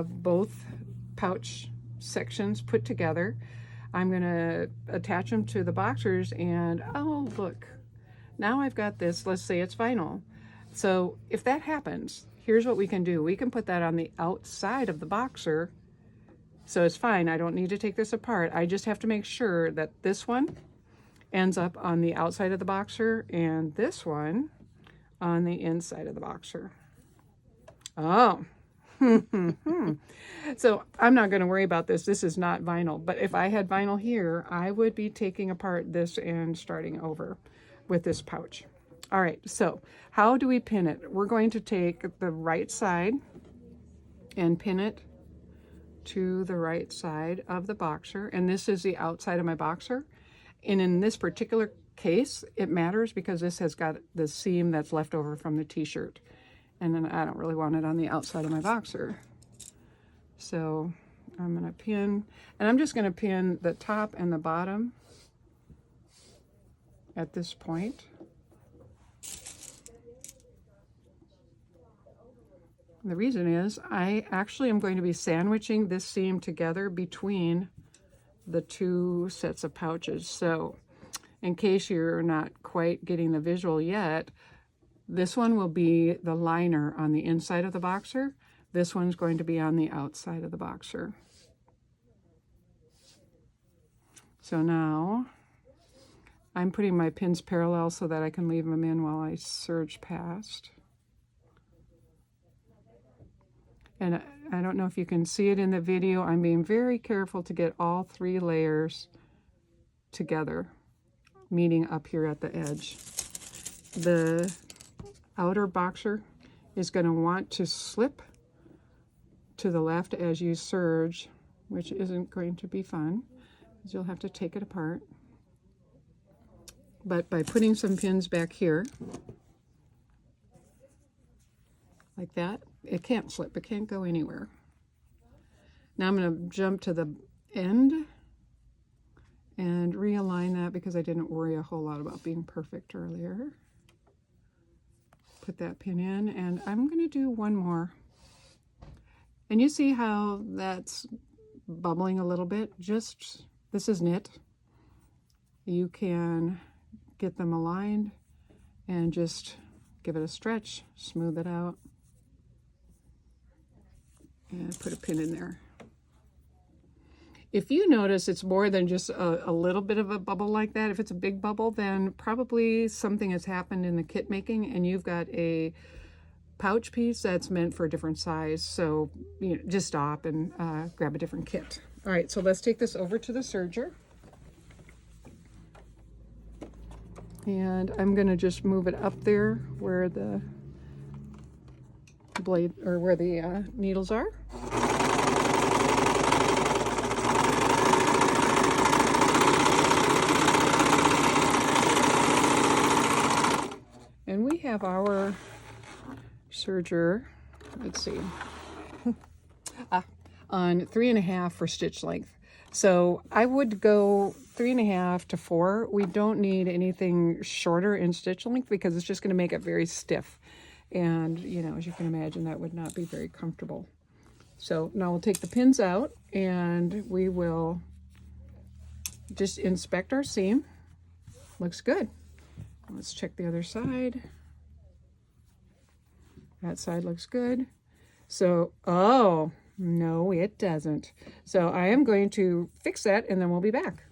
both pouch sections put together. I'm going to attach them to the boxers, and oh look, now I've got this. Let's say it's vinyl. So if that happens, here's what we can do. We can put that on the outside of the boxer, so it's fine. I don't need to take this apart. I just have to make sure that this one ends up on the outside of the boxer and this one on the inside of the boxer. Oh. So I'm not going to worry about this. This is not vinyl, but if I had vinyl here, I would be taking apart this and starting over with this pouch. All right, so how do we pin it? We're going to take the right side and pin it to the right side of the boxer, and this is the outside of my boxer. And in this particular case, it matters because this has got the seam that's left over from the t-shirt. And then I don't really want it on the outside of my boxer. So I'm going to pin, and I'm just going to pin the top and the bottom at this point. The reason is I actually am going to be sandwiching this seam together between the two sets of pouches. So in case you're not quite getting the visual yet, this one will be the liner on the inside of the boxer. This one's going to be on the outside of the boxer. So now I'm putting my pins parallel so that I can leave them in while I serge past. And I don't know if you can see it in the video. I'm being very careful to get all 3 layers together, meeting up here at the edge. The outer boxer is going to want to slip to the left as you serge, which isn't going to be fun, because you'll have to take it apart. But by putting some pins back here, like that, it can't slip, it can't go anywhere. Now I'm going to jump to the end and realign that because I didn't worry a whole lot about being perfect earlier. Put that pin in, and I'm going to do one more. And you see how that's bubbling a little bit? Just, this is knit. You can get them aligned and just give it a stretch, smooth it out, and put a pin in there. If you notice it's more than just a little bit of a bubble like that, if it's a big bubble, then probably something has happened in the kit making and you've got a pouch piece that's meant for a different size. So just stop and grab a different kit. All right, so let's take this over to the serger. And I'm going to just move it up there where the blade, or where the needles are. And we have our serger, let's see, on 3.5 for stitch length. So I would go 3.5 to 4. We don't need anything shorter in stitch length because it's just going to make it very stiff. And, you know, as you can imagine, that would not be very comfortable. So now we'll take the pins out and we will just inspect our seam. Looks good. Let's check the other side. That side looks good. So, oh, no, it doesn't. So I am going to fix that and then we'll be back.